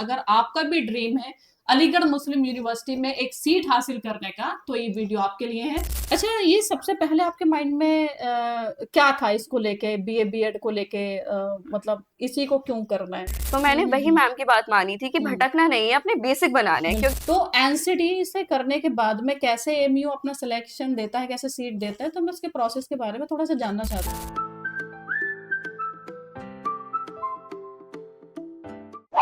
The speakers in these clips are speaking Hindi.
अगर आपका भी ड्रीम है अलीगढ़ मुस्लिम यूनिवर्सिटी में एक सीट हासिल करने का, तो ये वीडियो आपके लिए है। अच्छा, ये सबसे पहले आपके माइंड में क्या था इसको लेके, बीए बीएड को लेके, मतलब इसी को क्यों करना है? तो मैंने वही मैम की बात मानी थी कि हम्म। भटकना नहीं है, अपने बेसिक बनाना है। क्योंकि तो एनसीटी से करने के बाद में कैसे एमयू अपना सिलेक्शन देता है, कैसे सीट देता है, तो मैं उसके प्रोसेस के बारे में थोड़ा सा जानना चाहती हूँ।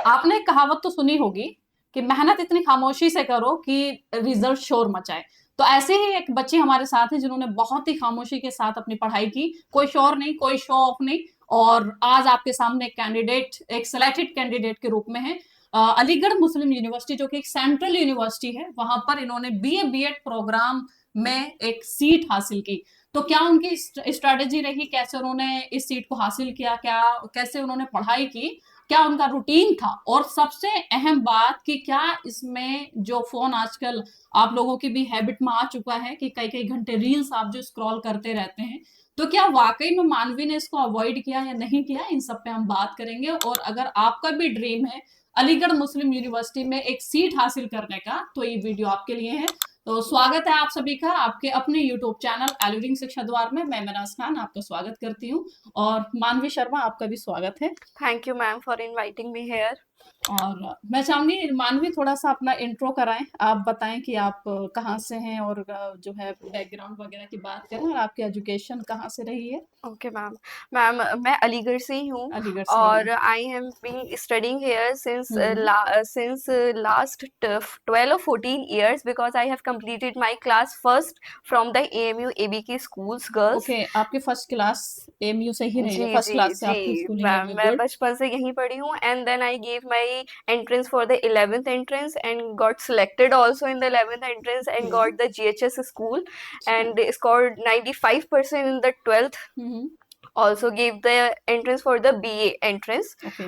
आपने कहावत तो सुनी होगी कि मेहनत इतनी खामोशी से करो कि रिजल्ट शोर मचाए। तो ऐसे ही एक बच्ची हमारे साथ है जिन्होंने बहुत ही खामोशी के साथ अपनी पढ़ाई की, कोई शोर नहीं, कोई शो ऑफ नहीं, और आज आपके सामने एक कैंडिडेट, एक सिलेक्टेड कैंडिडेट के रूप में है। अलीगढ़ मुस्लिम यूनिवर्सिटी जो कि एक सेंट्रल यूनिवर्सिटी है, वहां पर इन्होंने बीए बीएड प्रोग्राम में एक सीट हासिल की। तो क्या उनकी स्ट्रेटेजी रही, कैसे उन्होंने इस सीट को हासिल किया, क्या कैसे उन्होंने पढ़ाई की, क्या उनका रूटीन था, और सबसे अहम बात कि क्या इसमें जो फोन आजकल आप लोगों की भी हैबिट में आ चुका है कि कई कई घंटे रील्स आप जो स्क्रॉल करते रहते हैं, तो क्या वाकई में मानवी ने इसको अवॉइड किया या नहीं किया, इन सब पे हम बात करेंगे। और अगर आपका भी ड्रीम है अलीगढ़ मुस्लिम यूनिवर्सिटी में एक सीट हासिल करने का, तो ये वीडियो आपके लिए है। तो स्वागत है आप सभी का आपके अपने यूट्यूब चैनल एलुडिंग शिक्षा द्वार में। मैं मनाज खान आपका स्वागत करती हूँ, और मानवी शर्मा आपका भी स्वागत है। Thank you ma'am for inviting me here. और मैं चाहूंगी मानवी थोड़ा सा अपना इंट्रो कराएं, आप बताएं कि आप कहाँ से हैं, और जो है बैकग्राउंड वगैरह की बात करें, और आपकी एजुकेशन कहाँ से रही है। Okay ma'am. मैम मैं अलीगढ़ से ही हूँ अलीगढ़ से ही और हैं। I have been studying here hmm. Since last 12 or 14 years because I have completed my class first from the AMU ABK schools girls। Okay, आपकी फर्स्ट क्लास एमयू से ही रही है, जी फर्स्ट जी क्लास से आपकी जी स्कूलिंग मैम, रही है। मैं गुड। बचपन से यहीं पढ़ी हूँ and then I give my entrance for the 11th entrance and got selected also in the 11th entrance and got the GHS school अच्छा। and scored 95% in the 12th। Hmm. Also gave the entrance for the BA entrance, okay.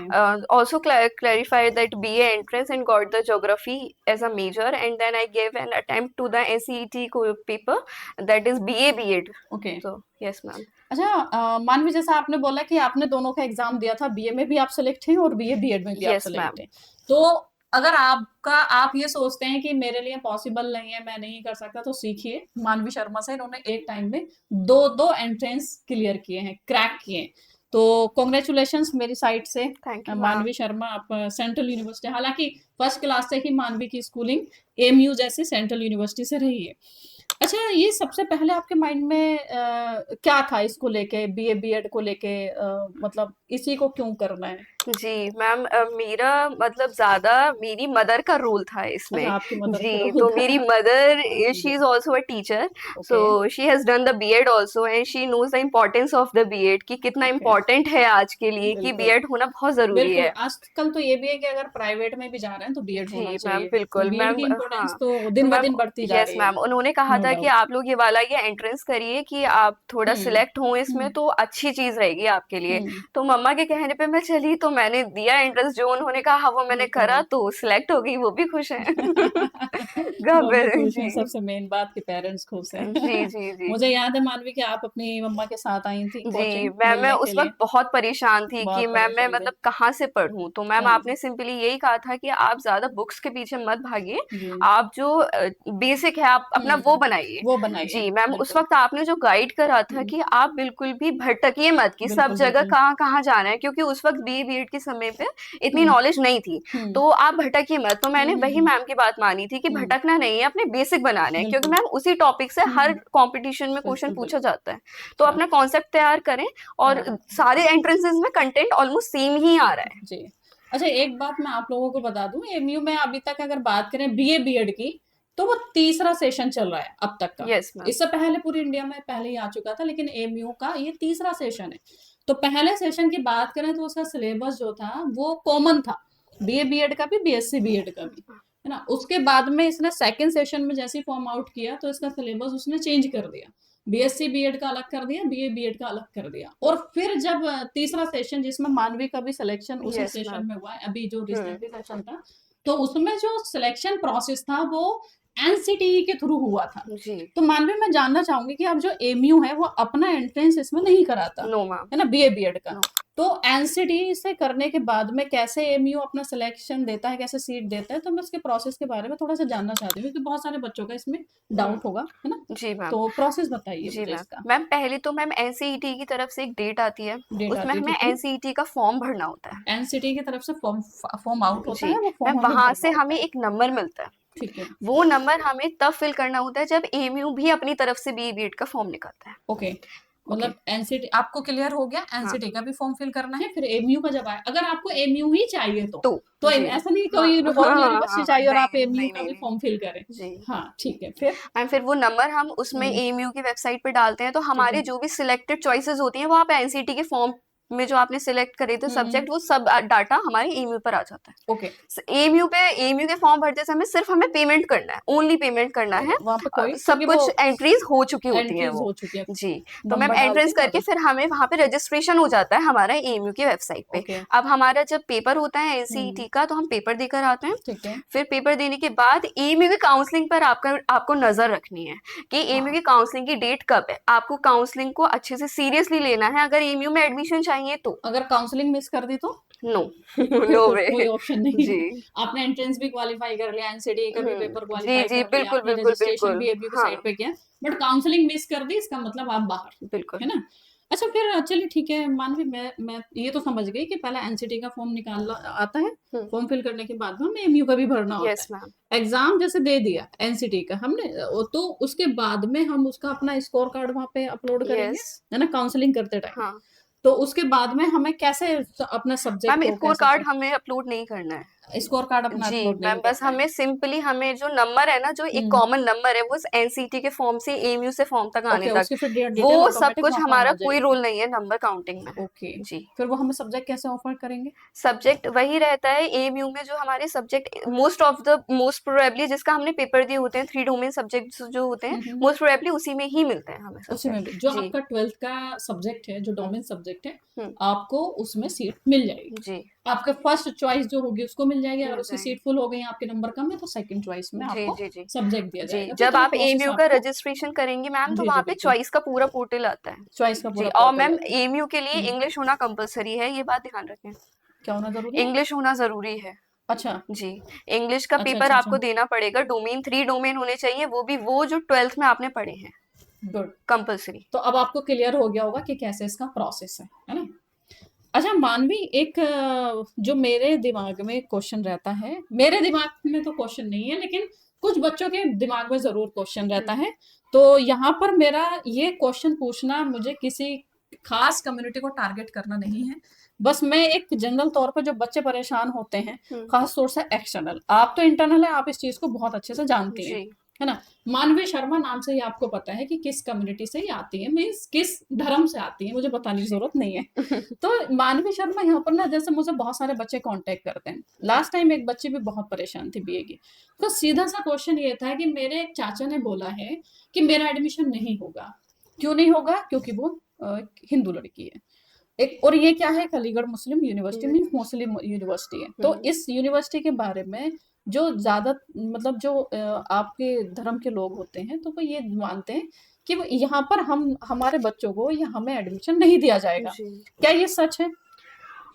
also clarified that BA entrance and got the geography as a major, and then I gave an attempt to the NCET paper, that is BA BEd। Okay. So yes ma'am। अच्छा, मानवी जैसा आपने बोला कि आपने दोनों का एग्जाम दिया था, बीए में भी आप सेलेक्ट हैं और बीए बीएड में भी आप Yes सेलेक्ट ma'am। हैं। तो अगर आप ये सोचते हैं कि मेरे लिए पॉसिबल नहीं है, मैं नहीं कर सकता, तो सीखिए मानवी शर्मा से। इन्होंने एक टाइम में दो दो एंट्रेंस क्लियर किए हैं, क्रैक किए हैं। तो कॉन्ग्रेचुलेशंस मेरी साइड से। Thank you ma'am। मानवी शर्मा, आप सेंट्रल यूनिवर्सिटी, हालांकि फर्स्ट क्लास से ही मानवी की स्कूलिंग एमयू जैसी सेंट्रल यूनिवर्सिटी से रही है। अच्छा, ये सबसे पहले आपके माइंड में क्या था इसको लेके, बीए बीएड को लेके, मतलब इसी को क्यों करना है? जी मैम, मेरा मतलब ज़्यादा मेरी मदर का रोल था अच्छा, इसमें। आपकी मदर का जी, रोल तो था। मेरी मदर शी जी। Is also a teacher. So okay. She has done the BEd also and she knows the importance of the BEd, कि कितना ओके। इम्पोर्टेंट है आज के लिए, कि बिल्कुल। बीएड होना बहुत ज़रूरी बिल्कुल, है। आजकल तो ये भी है कि अगर प्राइवेट में भी जा रहे हैं तो बीएड होना जी मैम, चाहिए। तो बिल्कुल बीएड की मैम। इम्पोर्टेंस हाँ, तो तो दिन ब मैम दिन बढ़ती जा यस रही है। मैम, उन्होंने कहा नो था कि डाउट। आप लोग ये वाला ये एंट्रेंस करिए कि आप थोड़ा हम्म। सिलेक्ट हों इसमें, हम्म। तो अच्छी चीज़ रहेगी आपके लिए। हम्म। तो मम्मा के कहने पे मैं चली, तो मैंने दिया एंट्रेंस, जो उन्होंने कहा वो मैंने बिल्कुल करा, बिल्कुल। तो सिलेक्ट हो गई, वो भी खुश हैं। वो भी घबरा खुश हैं, जी। सबसे मेन बात कि पेरेंट्स खुश हैं। जी, जी, जी। मुझे याद है मानवी कि आप अपनी मम्मा के साथ आई थी जी, कोचिंग मैं मिलने के उस वक़्त लिए। बहुत परेशान थी कि बहुत मैम मैं परेशान थे। मतलब कहाँ से पढ़ूँ? तो मैम हाँ। आपने सिंपली यही कहा था कि आप ज़्यादा बुक्स के पीछे मत भागिए, जी। आप जो बेसिक है आप अपना वो बनाइए। वो बनाइए। जी, मैम उस बिल्कुल। वक़्त आपने जो गाइड करा था हम्म। कि आप बिल्कुल भी भटकिए मत, कि सब बिल्कुल जगह बिल्कुल। कहाँ-कहाँ जाना है, क्योंकि उस वक़्त बीए बीएड के समय पे इतनी हम्म। नॉलेज नहीं थी। हम्म। तो आप भटकिए मत, तो मैंने वही हम्म। मैम की बात मानी थी कि हम्म। भटकना नहीं है, अपने बेसिक बनाना है, क्योंकि बिल्कुल। मैम उसी टॉपिक से हर हम्म। कॉम्पिटिशन में क्वेश्चन बिल्कुल पूछा बिल्कुल। जाता है। तो अच्छा। अपना कॉन्सेप्ट तैयार करें, और हाँ। सारे एंट्रेंसेस में कंटेंट ऑलमोस्ट सेम ही आ रहा है। जी। अच्छा, एक बात मैं आप लोगों को बता दूं, एमयू में अभी तक अगर बात करें बीए बीएड की, तो वो तीसरा सेशन चल रहा है अब तक का। Yes ma'am. इससे पहले पूरी इंडिया में पहले ही आ चुका था, लेकिन एमयू का ये तीसरा सेशन है। तो पहले सेशन की बात करें तो उसका सिलेबस जो था वो कॉमन था, बीए बीएड का भी, बीएससी बीएड का भी, है ना। उसके बाद में इसने सेकंड सेशन में जैसे फॉर्म आउट किया, तो इसका सिलेबस उसने चेंज कर दिया, बीएससी बीएड का अलग कर दिया, बीए बीएड का अलग कर दिया। और फिर जब तीसरा सेशन, जिसमें मानवी का भी सिलेक्शन उसी यस मैम। सेशन में हुआ है, अभी जो हम्म। रिसेंटली सेशन था, तो उसमें जो सिलेक्शन प्रोसेस था वो एनसीटीई के थ्रू हुआ था। जी। तो मानवी, मैं जानना चाहूंगी कि अब जो एमयू है वो अपना एंट्रेंस इसमें नहीं कराता, नो मैम। है ना, बीए बीएड का। नो। तो एनसीटी से करने के बाद में कैसे एमयू अपना सिलेक्शन देता है, कैसे सीट देता है, तो मैं उसके प्रोसेस के बारे में थोड़ा सा जानना चाहती हूँ, क्योंकि बहुत सारे बच्चों का इसमें डाउट होगा, है ना? जी मैम। तो प्रोसेस बताइए जी मुझे मैम। इसका। मैम पहले तो मैम एनसीईटी की तरफ से एक डेट आती है, डेट उसमें आती है, हमें ठीक है। एनसीईटी का फॉर्म भरना होता है। एनसीटी की तरफ से फॉर्म फॉर्म आउट होता जी है, वो मैम, फॉर्म हमें वहां भरना से होता हमें है। एक नंबर मिलता है। ठीक है। वो नंबर हमें तब फिल करना होता है जब एमयू भी अपनी तरफ से बीएड का फॉर्म निकालता है। Okay, okay. मतलब एनसीटी आपको क्लियर हो गया, हाँ। एनसीटी का भी फॉर्म फिल करना है, फिर एमयू का जब आए, अगर आपको एमयू ही चाहिए तो जी। ऐसा नहीं हाँ कोई हाँ और हाँ यूनिवर्सिटी हाँ, चाहिए और आप नहीं एमयू नहीं का नहीं भी नहीं। फॉर्म फिल करें। जी। हाँ ठीक है, फिर एंड फिर वो नंबर हम उसमें एमयू की वेबसाइट पे डालते हैं, तो ठीक है। हमारे जो भी सिलेक्टेड चॉइसेस होती हैं वो आप एनसीटी के फॉर्म में जो आपने सिलेक्ट करे थे सब्जेक्ट, वो सब डाटा हमारे एमयू पर आ जाता है। ओके, एमयू के फॉर्म भरते समय सिर्फ हमें पेमेंट करना है, ओनली पेमेंट करना है। वहां पे कोई, सब क्योंकि वो कुछ एंट्रीज हो चुकी होती हैं एंट्रीज वो। हो चुकी है, जी। तो मैम नंबर डाल एंट्रेंस के करके वापस। फिर हमें वहाँ पे रजिस्ट्रेशन हो जाता है हमारा एमयू की वेबसाइट पे। ओके। अब हमारा जब पेपर होता है एनसीईटी का, तो हम पेपर देकर आते हैं। ठीक है। फिर पेपर देने के बाद एमयू की काउंसलिंग पर आपको नजर रखनी है कि एमयू हाँ, की काउंसलिंग की डेट कब है। आपको काउंसलिंग को अच्छे से सीरियसली लेना है अगर एमयू में एडमिशन चाहिए तो। अगर काउंसलिंग मिस कर दी तो नो फिर नो तो वे। कोई ऑप्शन नहीं जी। है। आपने एंट्रेंस भी क्वालिफाई कर लिया, एनसीडी का भी पेपर जी क्वालिफाई जी, कर लिया, बिल्कुल आपने बिल्कुल रजिस्ट्रेशन बिल्कुल। भी एबीयू की हाँ साइट पे किया, बट काउंसलिंग मिस कर दी, इसका मतलब आप बाहर, बिल्कुल। है ना? अच्छा, फिर चलिए ठीक है, मानवी मैं ये तो समझ गई कि पहले एनसीटी का फॉर्म निकालना आता है, फॉर्म फिल करने के बाद में हमें एमयू का भी भरना होता यस है। मैम। एग्जाम जैसे दे दिया एनसीटी का हमने, तो उसके बाद में हम उसका अपना स्कोर कार्ड वहां पे अपलोड करेंगे, यस। है ना, काउंसलिंग करते टाइम। हाँ तो उसके बाद में हमें कैसे अपना सब्जेक्ट मैम, को स्कोर कैसे कार्ड हमें अपलोड नहीं करना है। स्कोर कार्ड अपना जी अपलोड नहीं मैम, बस करना है? हमें सिंपली हमें जो नंबर है ना, जो एक हम्म। कॉमन नंबर है, वो एनसीटी के फॉर्म से एमयू से फॉर्म तक आने ओके, तक, उसकी फिर डिटेल वो सब ऑटोमेटिक कुछ वहां पर हमारा आ कोई जाएगी। रोल नहीं है नंबर काउंटिंग में। ओके, जी। फिर वो हमें सब्जेक्ट कैसे ऑफर करेंगे? सब्जेक्ट वही रहता है एएमयू में, जो हमारे सब्जेक्ट मोस्ट प्रोबेबली जिसका हमने पेपर दिए होते हैं, 3 डोमेन सब्जेक्ट्स जो होते हैं, हम्म। मोस्ट प्रोबेबली उसी में ही मिलते हैं हमें उसी में सब्जेक्ट। भी जो जी। आपका 12th का सब्जेक्ट है, जो डोमेन सब्जेक्ट है, हम्म। आपको उसमें सीट मिल जाएगी। जी। आपका फर्स्ट चॉइस जो होगी उसको मिल जाएगी, अगर मिल उसकी जाएंगे। सीट फुल हो गई, आपके नंबर कम है, तो सेकंड चॉइस में जी आपको जी जी सब्जेक्ट दिया जी। जाएगा। फिर जब तो वो आप प्रोसेस एएमयू का आपको, रजिस्ट्रेशन करेंगे मैम, तो जी जी वहाँ पे बिल्कुल, चॉइस का पूरा पोर्टल आता है। चॉइस का जी। पूरा और पोर्टल मैम आता है। एएमयू के लिए हम्म। इंग्लिश होना कंपलसरी है, ये बात ध्यान रखें। क्या होना जरूरी है? इंग्लिश होना जरूरी है। अच्छा जी। इंग्लिश का अच्छा पेपर अच्छा अच्छा, आपको देना पड़ेगा। डोमेन 3 डोमेन होने चाहिए, वो भी वो जो 12th में आपने पढ़े हैं, गुड। कंपलसरी। तो अब आपको क्लियर हो गया होगा कि कैसे इसका प्रोसेस है ना? अच्छा मानवी, एक जो मेरे दिमाग में क्वेश्चन रहता है, मेरे दिमाग में तो क्वेश्चन नहीं है, लेकिन कुछ बच्चों के दिमाग में जरूर क्वेश्चन रहता है। तो यहाँ पर मेरा ये क्वेश्चन पूछना, मुझे किसी खास कम्युनिटी को टारगेट करना नहीं है, बस मैं एक जनरल तौर पर जो बच्चे परेशान होते हैं, खास तौर से एक्सटर्नल, आप तो इंटरनल है, आप इस चीज को बहुत अच्छे से जानती हैं, जी। है ना? मानवी शर्मा नाम से ही आपको पता है कि किस कम्युनिटी से ही आती है, मीन्स किस धर्म से आती है, मुझे बताने की जरूरत नहीं है। तो मानवी शर्मा यहाँ पर ना, जैसे मुझे बहुत सारे बच्चे कांटेक्ट करते हैं, लास्ट टाइम एक बच्ची भी बहुत परेशान थी बीए की, तो सीधा सा क्वेश्चन ये था कि मेरे एक चाचा ने बोला है कि मेरा एडमिशन नहीं होगा। क्यों नहीं होगा? क्योंकि वो हिंदू लड़की है। एक और ये क्या है, अलीगढ़ मुस्लिम यूनिवर्सिटी मीन मुस्लिम यूनिवर्सिटी है, तो इस यूनिवर्सिटी के बारे में जो ज्यादा, मतलब जो आपके धर्म के लोग होते हैं, तो वो ये मानते हैं कि वो यहाँ पर हम हमारे बच्चों को या हमें एडमिशन नहीं दिया जाएगा। जी क्या ये सच है?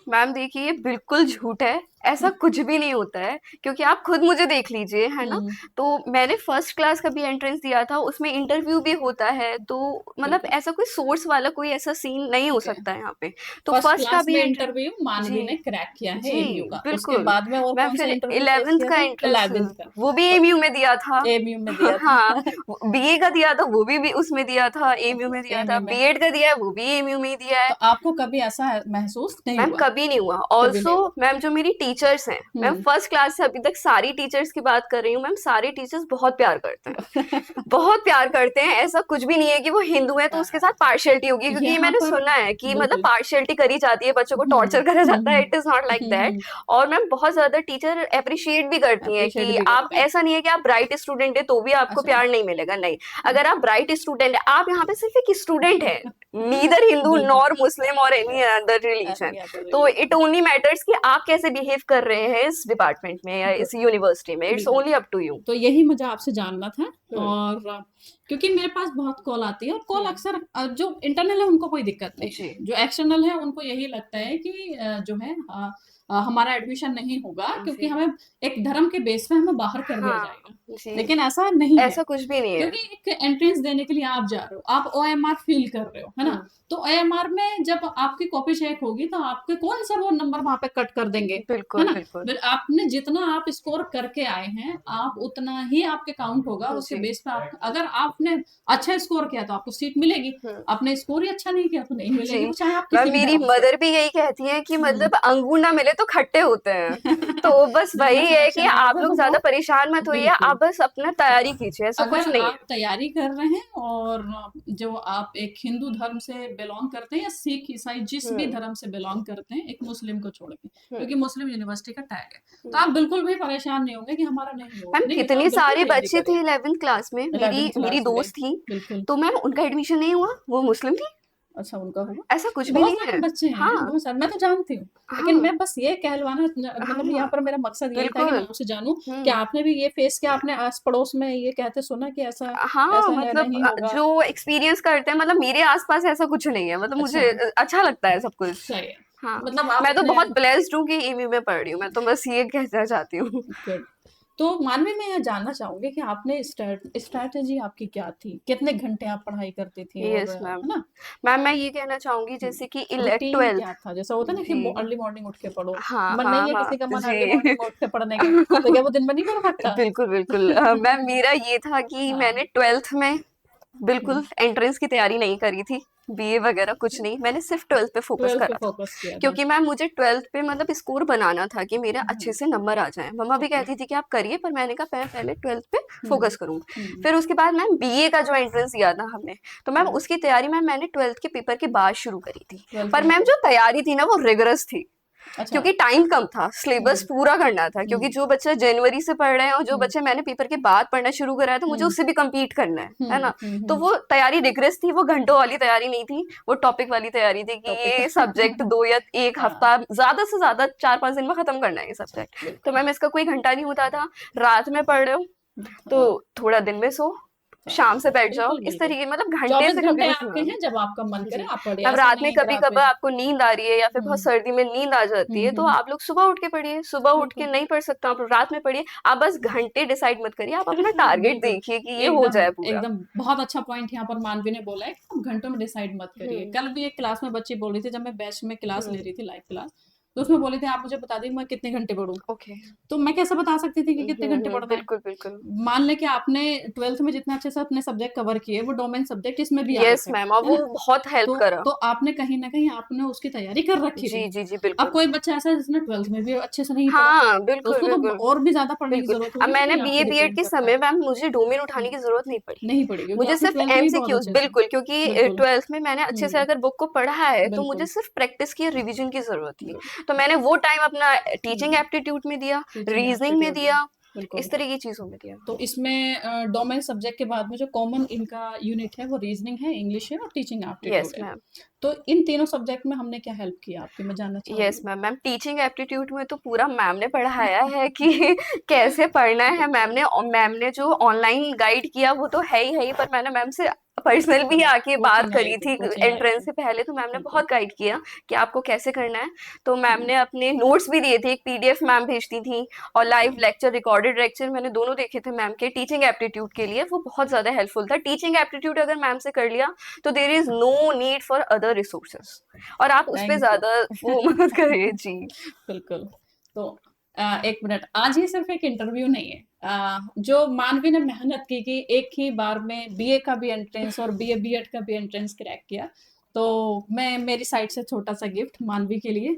मैम, देखिए ये बिल्कुल झूठ है, ऐसा कुछ भी नहीं होता है, क्योंकि आप खुद मुझे देख लीजिए, है ना? तो मैंने फर्स्ट क्लास का भी एंट्रेंस दिया था, उसमें इंटरव्यू भी होता है, तो मतलब बिल्कुल ऐसा कोई सोर्स वाला कोई ऐसा सीन नहीं हो ठीक है। सकता है यहाँ पे। तो फर्स्ट फर्स्ट का क्लास भी में एंट्रेंस। इंटरव्यू मानवी ने जी क्रैक किया है जी एमयू का, उसके बिल्कुल। बाद में और मैं कौन सा फिर इंटरव्यू फेस 11th किया का था? एंट्रेंस 11th का, वो भी तो एमयू में दिया था। एमयू में दिया हाँ। था। बीए का दिया था, वो भी उसमें दिया था, एमयू में दिया था। एमयू में, बीएड का दिया है, वो भी एमयू में ही दिया तो है। आपको कभी ऐसा महसूस नहीं मैम हुआ? कभी नहीं हुआ। कभी ऑल्सो नहीं हुआ? मैम, जो मेरी टीचर्स हैं, मैम फर्स्ट क्लास से अभी तक सारी टीचर्स की बात कर रही हूँ, मैम सारे टीचर्स बहुत प्यार करते हैं, बहुत प्यार करते हैं। ऐसा कुछ भी नहीं है कि वो हिंदू है तो उसके साथ पार्शियलिटी होगी, क्योंकि ये यहाँ मैंने पर सुना है कि मतलब बिल्कुल, पार्शियलिटी करी जाती है, बच्चों को टॉर्चर करा जाता है। It is not like that. और मैम बहुत ज्यादा टीचर अप्रिशिएट भी करती हैं अप्रिशिएट कि भी आप, करते हैं। ऐसा नहीं है कि आप ब्राइट स्टूडेंट है तो भी आपको अच्छा, प्यार नहीं मिलेगा, नहीं। अगर आप ब्राइट स्टूडेंट है, आप यहाँ पे सिर्फ एक स्टूडेंट है, नीदर हिंदू बिल्कुल, नॉर मुस्लिम और एनी अदर रिलीजन। नहीं आता तो religion। इट ओनली मैटर्स कि आप कैसे बिहेव बिलीव कर रहे हैं इस डिपार्टमेंट में या इस यूनिवर्सिटी में, इट्स बिल्कुल। Only up to you. तो यही मुझे आपसे जानना था। हम्म। और क्योंकि मेरे पास बहुत कॉल आती है, और कॉल हम्म। अक्सर जो इंटरनल है उनको कोई दिक्कत नहीं है, जी। जो एक्सटर्नल है उनको यही लगता है कि जो है हमारा एडमिशन नहीं होगा, क्योंकि जी। हमें एक धर्म के बेस पे हमें बाहर कर दिया हाँ। जाएगा। जी। लेकिन ऐसा नहीं है, ऐसा कुछ भी नहीं है। क्योंकि एक एंट्रेंस देने के लिए आप जा रहे हो, आप ओएमआर फील कर रहे हो, है ना? हम्म। तो ओएमआर में जब आपकी कॉपी चेक होगी तो आपके कौन सा वो नंबर वहां पे कट कर देंगे, है बिल्कुल ना? बिल्कुल। फिर आपने जितना आप स्कोर करके आए हैं, आप उतना ही आपके काउंट होगा, और उसके जी। बेस पे आप, अगर आपने अच्छा स्कोर किया तो आपको सीट मिलेगी, हम्म। आपने स्कोर ही अच्छा नहीं किया तो नहीं जी। मिलेगी, वो चाहे आप मैम किसी भी मेरी धर्म से मदर भी यही कहती है कि हम्म। मतलब अंगूर ना मिले तो खट्टे होते हैं। तो बस जिनमें वही है कि सिलेक्शन नहीं आप होगा लोग तो ज्यादा वो परेशान मत होइए, बिल्कुल। आप बस अपना तैयारी कीजिए, ऐसा कुछ अगर नहीं आप है। तैयारी कर रहे हैं, और जो आप एक हिंदू धर्म से बिलोंग करते हैं, या सिख ईसाई जिस भी हम्म। धर्म से बिलोंग करते हैं, एक मुस्लिम को छोड़ के, हम्म। क्योंकि मुस्लिम यूनिवर्सिटी का टैग है, तो हम्म। आप बिल्कुल भी परेशान नहीं होंगे कि हमारा नहीं होगा, मैम नहीं है तो कितनी आप बिल्कुल सारी तैयारी बच्ची करिए। थी 11th क्लास में, मेरी 11th मेरी क्लास में दोस्त थी, बिल्कुल। तो मैम उनका एडमिशन नहीं हुआ, वो मुस्लिम थी। अच्छा, उनका हुआ। ऐसा कुछ भी बहुत नहीं सारे है। बच्चे हैं, हाँ। बहुत सारे, मैं तो जानती हूँ। लेकिन हाँ। मैं बस ये कहलवाना, मतलब हाँ। यहाँ पर मेरा मकसद यही था कि मैं बिल्कुल। आपसे जानूं कि हम्म। आपने भी ये फेस किया, आपने आस पड़ोस में ये कहते सुना कि ऐसा हाँ, ऐसा है, मतलब नहीं होगा। जो एक्सपीरियंस करते हैं, मतलब मेरे आसपास ऐसा कुछ नहीं है, मतलब अच्छा, मुझे अच्छा लगता है सब कुछ। सही है। हाँ। मतलब आप मैं तो अपने बहुत ब्लेस्ड हूँ कि ईवी में पढ़ रही हूँ, मैं तो बस ये कहना चाहती हूँ। गुड। तो मानवी, मैं यह जानना चाहूंगी कि आपने स्ट्रैटेजी आपकी क्या थी, कितने घंटे आप पढ़ाई करती थी, और यस मैम। है ना, मैम मैं ये कहना चाहूंगी जैसे कि रूटीन क्या 12th। था? जैसा होता है ना कि जी। अर्ली मॉर्निंग उठ के पढ़ो, हाँ मन हाँ नहीं है हाँ। किसी का, मन अर्ली जी। मॉर्निंग उठ के पढ़ने का, तो क्या वो दिन में नहीं पढ़ सकता? बिल्कुल बिल्कुल। मैम मेरा ये था कि हाँ। मैंने 12th में हम्म। बिल्कुल एंट्रेंस की तैयारी नहीं करी थी, बीए वगैरह कुछ नहीं, मैंने सिर्फ 12th पे फोकस 12th पे करा था। फोकस किया था। क्योंकि मैम मुझे 12th पे मतलब स्कोर बनाना था कि मेरे अच्छे हम्म। से नंबर आ जाएं। मम्मा भी ओके। कहती थी कि आप करिए, पर मैंने कहा मैं पहले 12th पे हम्म। फोकस करूंगी। हम्म। फिर उसके बाद मैम बीए का जो एंट्रेंस दिया था हमने, तो मैम हम्म। उसकी तैयारी मैम मैंने 12th के पेपर के बाद शुरू करी थी। 12th पर में मैम तो जो तैयारी थी ना वो रिगरस थी, अच्छा। क्योंकि टाइम कम था, सिलेबस हम्म। पूरा करना था, क्योंकि हम्म। जो बच्चे जनवरी से पढ़ रहे हैं और जो हम्म। बच्चे मैंने पेपर के बाद पढ़ना शुरू करा है, तो मुझे हम्म। उससे भी कम्पीट करना है हम्म। ना। तो वो तैयारी रिग्रेस थी, वो घंटों वाली तैयारी नहीं थी, वो टॉपिक वाली तैयारी थी कि टॉपिक ये सब्जेक्ट 2 या 1 हाँ, हफ्ता, ज्यादा से ज्यादा 4-5 दिन में खत्म करना है ये सब्जेक्ट। तो बिल्कुल। मैम इसका कोई घंटा नहीं होता था। रात में पढ़ रहे हो तो हाँ, थोड़ा दिन में सो, हाँ, शाम से बैठ जाओ, बिल्कुल इस बिल्कुल। तरीके, मतलब घंटे 24 से कभी घंटे कुछ आपके नहीं। हैं, जब आपका मन करे जी। आप पढ़िए, अब ऐसा रात में नहीं है कि कभी रात कभार में आपको नींद आ रही है या फिर बहुत हम्म। सर्दी में नींद आ जाती है, तो हम्म। आप लोग सुबह उठ के पढ़िए, सुबह उठ के बिल्कुल। नहीं पढ़ सकते आप रात में पढ़िए। आप बस घंटे डिसाइड मत करिए, आप अपना टारगेट बिल्कुल। देखिए कि ये हो एकदम जाए पूरा। एकदम बहुत अच्छा पॉइंट यहाँ पर मानवी ने बोला है कि आप घंटों में डिसाइड मत करिए। हम्म। कल भी एक क्लास में बच्ची बोल रही थी, जब मैं बैच में क्लास ले हम्म। रही थी, लाइव क्लास, तो उसमें बोली थी आप मुझे बता दी मैं कितने घंटे पढ़ूं। ओके। तो मैं कैसे बता सकती थी कि कितने घंटे पढ़ना है? बिल्कुल बिल्कुल। मान लें कि आपने 12th में जितना अच्छे से अपने सब्जेक्ट कवर किए, वो डोमेन सब्जेक्ट इसमें भी आ रहे यस थे, मैम, और है वो ना? बहुत हेल्प तो करा। तो आपने कहीं न कहीं आपने उसकी तैयारी कर रखी जी थी। जी जी अब बिल्कुल। कोई बच्चा ऐसा है जिसने 12th में भी अच्छे से नहीं पढ़ा, हाँ तो बिल्कुल उसको तो बिल्कुल। और भी ज़्यादा पढ़ने की बिल्कुल। ज़रूरत अब होगी, तो मैंने ये आप बीए पे बीएड डिपेंड के करता है। समय मैम मुझे डोमेन उठाने की जरूरत नहीं पड़ी। नहीं पड़ी, क्योंकि मुझे आपने सिर्फ 12th में ही बहुत एमसीक्यूज, अच्छे से बिल्कुल, क्योंकि बिल्कुल। 12th में मैंने अच्छे से हुँ, अगर बुक को पढ़ा है तो मुझे बिल्कुल, सिर्फ प्रैक्टिस की रिवीजन की जरूरत थी। गुड। तो मैंने वो टाइम अपना टीचिंग हुँ, एप्टीट्यूड में दिया, टीचिंग रीजनिंग में एप्टीट्यूड में, दिया, बिल्कुल। इस तरह की चीजों में दिया। तो इसमें डोमेन सब्जेक्ट के बाद में जो कॉमन इनका यूनिट है, वो रीजनिंग है, इंग्लिश है और टीचिंग यस एप्टीट्यूड है। मैम। तो इन तीनों सब्जेक्ट में हमने क्या हेल्प किया आपकी, मैं जानना यस चाहूँगी? मैम। मैम टीचिंग एप्टीट्यूड में तो पूरा मैम ने पढ़ाया है कि कैसे पढ़ना है। मैम ने जो ऑनलाइन गाइड किया वो तो है ही, पर मैंने मैम से पर्सनल भी आके बात करी थी कोचिंग आई एंट्रेंस थी, से पहले, तो मैम ने बिल्कुल। बहुत गाइड किया कि आपको कैसे करना है। तो मैम हुँ, ने अपने नोट्स भी दिए थे, एक पीडीएफ मैम भेजती थी, और लाइव लेक्चर, रिकॉर्डेड लेक्चर मैंने दोनों देखे थे मैम के टीचिंग एप्टीट्यूड के लिए, वो बहुत ज्यादा हेल्पफुल था। टीचिंग एप्टीट्यूड अगर मैम से कर लिया तो there is no need for other resources, और आप उस पे थैंक यू। ज्यादा वो मत करिए। जी। बिल्कुल। तो 1 मिनट, आज ये सिर्फ़ एक इंटरव्यू नहीं है। जो मानवी ने मेहनत की कि एक ही बार में बीए का भी एंट्रेंस और बीए बीएड का भी एंट्रेंस क्रैक किया, तो मैं मेरी साइड से छोटा-सा गिफ्ट मानवी के लिए।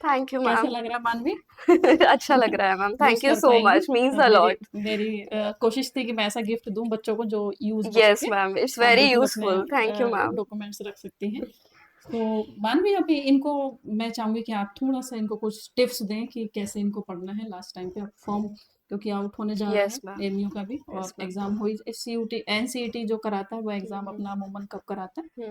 थैंक यू कैसा मैम। लग रहा है मानवी? अच्छा लग रहा है मैम, यूज़ थैंक यू कर सो पाएँगी? मच, मीन्स अ मेरी लॉट। मेरी कोशिश थी कि मैं ऐसा गिफ्ट दूँ बच्चों को जो यूज़ हो यस सके। मैम, इट्स आप वेरी बिल्कुल अपने useful, thank you ma'am. Documents रख सकती हैं। तो मानवी, अभी इनको मैं चाहूँगी कि आप थोड़ा-सा इनको कुछ टिप्स दें कि कैसे इनको पढ़ना है। लास्ट टाइम पे आप फॉर्म क्योंकि आउट होने जा रहा यस है मैम, एमयू का भी, यस और मैम। एग्जाम हुई सीयूटी एनसीईटी जो कराता है वो एग्जाम हम्म, अपना अमूमन कब कराता है?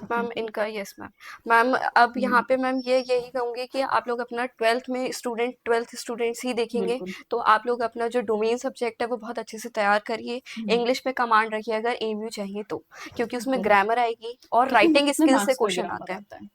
मैम इनका यस मैम। मैम अब यहाँ हम्म, पे मैम ये यही कहूँगी कि आप लोग अपना 12th स्टूडेंट्स ही देखेंगे, बिल्कुल। तो आप लोग अपना जो डोमेन सब्जेक्ट है वो बहुत अच्छे से तैयार करिए। इंग्लिश पे कमांड रखिए अगर एमयू चाहिए तो, क्योंकि उसमें बिल्कुल। ग्रामर आएगी और कितने राइटिंग कितने स्किल से मार्क्स का क्वेश्चन ग्रामर आते हैं। आता है?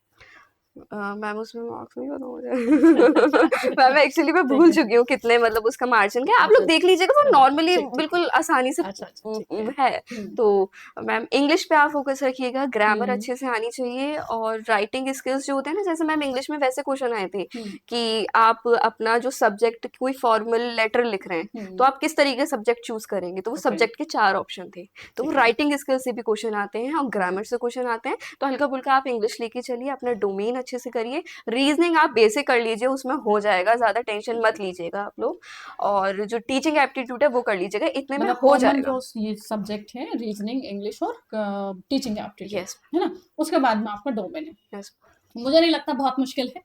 मैम उसमें मार्क्स नहीं पता मुझे। अच्छा अच्छा अच्छा, मैम एक्चुअली मैं ठीक भूल है। चुकी हूँ कितने मतलब उसका मार्जिन क्या है। आप अच्छा लोग अच्छा, देख लीजिएगा, वो चलो नॉर्मली ठीक ठीक है। बिल्कुल आसानी से अच्छा अच्छा, ठीक है। है। हम्म तो मैम इंग्लिश पे आप फोकस रखिएगा, ग्रामर हम्म अच्छे से आनी चाहिए, और राइटिंग स्किल्स जो होते हैं ना, जैसे मैम इंग्लिश में वैसे क्वेश्चन आए थे हम्म कि आप अपना जो सब्जेक्ट कोई फॉर्मल लेटर लिख रहे हैं तो हम्म, आप किस तरीके से सब्जेक्ट चूज करेंगे, तो वो ओके, सब्जेक्ट के 4 ऑप्शन थे। तो वो ठीक है। राइटिंग स्किल से भी क्वेश्चन आते हैं और हम्म, ग्रामर से क्वेश्चन आते हैं। तो हल्का फुल्का आप इंग्लिश लेके चलिए, अपना डोमेन अच्छे से करिए, रीजनिंग आप बेसिक कर लीजिए, उसमें हो जाएगा, ज़्यादा टेंशन मत लीजिएगा आप लोग। और जो टीचिंग एप्टीट्यूड है वो कर लीजिएगा, इतने में मतलब हो कॉमन जाएगा। जो ये सब्जेक्ट है रीजनिंग, इंग्लिश और टीचिंग एप्टीट्यूड, यस, है ना? उसके बाद में आपका डोमेन है। यस, मुझे नहीं लगता बहुत मुश्किल है,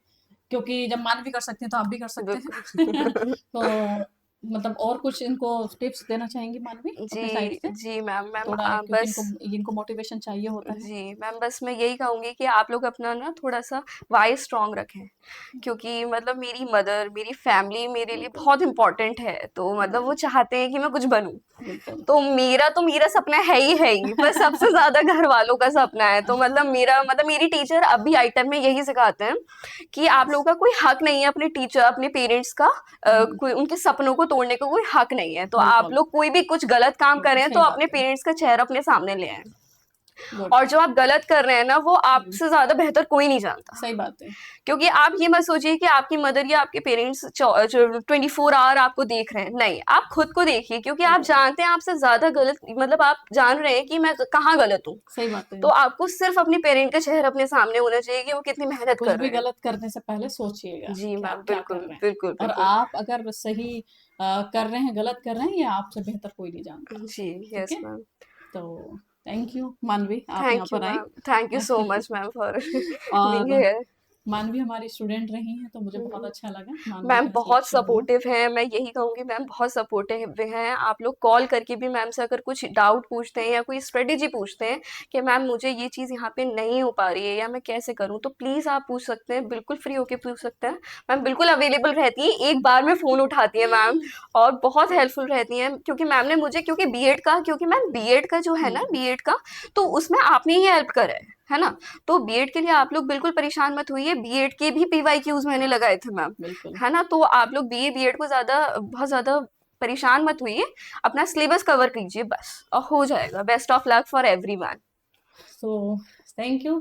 क्योंकि जब मान भी कर सकते हैं तो आप भी कर सकते हैं। बिल्कुल। तो मतलब और कुछ इनको टिप्स देना चाहेंगी मानवी अपने साइड जी, से? जी मैम, थोड़ा क्योंकि बस इनको इनको मोटिवेशन चाहिए होता है। जी, मैम बस मैं यही कहूँगी कि आप लोग अपना ना थोड़ा-सा व्हाय स्ट्रॉन्ग रखें, क्योंकि मतलब मेरी मदर, मेरी फैमिली मेरे लिए बिल्कुल, बहुत इम्पोर्टेंट है, तो मतलब वो बिल्कुल, चाहते हैं कि मैं कुछ बनूँ। बिल्कुल। तो मेरा सपना है ही, पर सबसे ज़्यादा घरवालों का सपना है। तो मतलब मेरी टीचर अब भी आइटम में यही सिखाते हैं कि आप लोगों का कोई हक नहीं है अपने पेरेंट्स का, हुँ, कोई उनके सपनों को तोड़ने का कोई हक नहीं है। तो आप बिल्कुल, लोग कोई भी कुछ गलत काम बिल्कुल करें तो सही अपने बात है। पेरेंट्स का चेहरा अपने सामने ले आएँ। गुड। और जो आप गलत कर रहे हैं ना, वो हुँ, आपसे ज़्यादा बेहतर कोई नहीं जानता। सही बात है। क्योंकि आप ये मत सोचिए कि आपकी मदर या आपके पेरेंट्स 24 आवर आपको देख रहे हैं। नहीं, आप खुद को देखिए, क्योंकि आप बिल्कुल, जानते हैं आपसे ज़्यादा गलत, मतलब आप जान रहे हैं कि मैं कहाँ गलत हूँ। सही बात है। तो आपको सिर्फ़ अपने पेरेंट का चेहरा अपने सामने होना चाहिए कि वो कितनी मेहनत कुछ कर भी रहे हैं। गलत करने से पहले सोचिएगा जी कि मैम, आप क्या कर बिल्कुल, रहे हैं, बिल्कुल, और बिल्कुल। आप अगर सही कर रहे हैं, गलत कर रहे हैं, ये आपसे बेहतर कोई नहीं जानता। जी, ठीक यस है? मैम। तो थैंक यू मानवी, आप यहाँ थैंक यू पर आई। Ma'am. Thank you so much ma'am for being और हियर। मानवी हमारी स्टूडेंट रही हैं, तो मुझे हुँ, बहुत हुँ। अच्छा लगा मानवी मैम का बहुत सिलेक्शन हुआ। सपोर्टिव हैं, मैं यही कहूँगी मैम बहुत सपोर्टिव हैं। आप लोग कॉल करके भी मैम से अगर कुछ डाउट पूछते हैं या कोई स्ट्रेटेजी पूछते हैं कि मैम मुझे ये चीज़ यहाँ पे नहीं हो पा रही है या मैं कैसे करूँ, तो प्लीज़ आप पूछ सकते हैं, बिल्कुल फ्री होके पूछ सकते हैं। मैम बिल्कुल अवेलेबल रहती हैं, एक बार में फ़ोन उठाती हैं मैम, और बहुत हेल्पफुल रहती हैं, क्योंकि मैम ने मुझे, क्योंकि मैम बीएड का जो है ना, हुँ, बीएड का, तो उसमें आपने ही हेल्प करा है ना? तो बीएड के लिए आप लोग बिल्कुल परेशान मत होइए, बीएड के भी पीवाईक्यूज़ मैंने लगाए थे मैम। बिल्कुल। है ना? तो आप लोग बीएड को बहुत ज़्यादा परेशान मत होइए, अपना सिलेबस कवर कीजिए बस और हो जाएगा। Best of luck for everyone. So thank you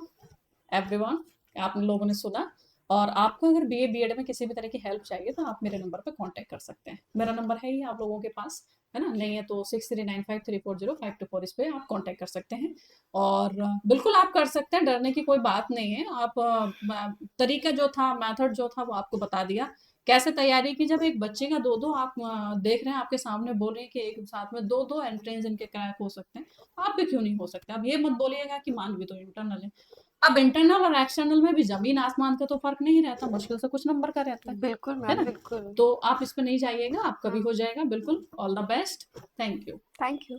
everyone, आप लोगों ने सुना। और आपको अगर बीए बीएड में किसी भी तरह की हेल्प चाहिए तो आप मेरे नंबर पे कांटेक्ट कर सकते हैं। मेरा नंबर है ही आप लोगों के पास, है ना? नहीं है तो 6395340524 इस पे आप कांटेक्ट कर सकते हैं। और बिल्कुल आप कर सकते हैं, डरने की कोई बात नहीं है। आप तरीका जो था, मेथड जो था वो आपको बता दिया। कैसे तैयारी की, जब एक बच्चे का 2-2 आप देख रहे हैं, आपके सामने बोल रहे हैं कि एक साथ में 2-2 एंट्रेंस इनके क्रैक हो सकते हैं, आप भी क्यों नहीं हो सकते? अब ये मत बोलिएगा कि मानवी तो इंटरनल है। अब इंटरनल और एक्सटर्नल में भी ज़मीन आसमान का तो फ़र्क नहीं रहता, मुश्किल से कुछ नंबर का रहता बिल्कुल है मैम, ना? बिल्कुल। तो आप इस पे नहीं जाइएगा, आपका भी हाँ, हो जाएगा बिल्कुल। All the best. Thank you. Thank you.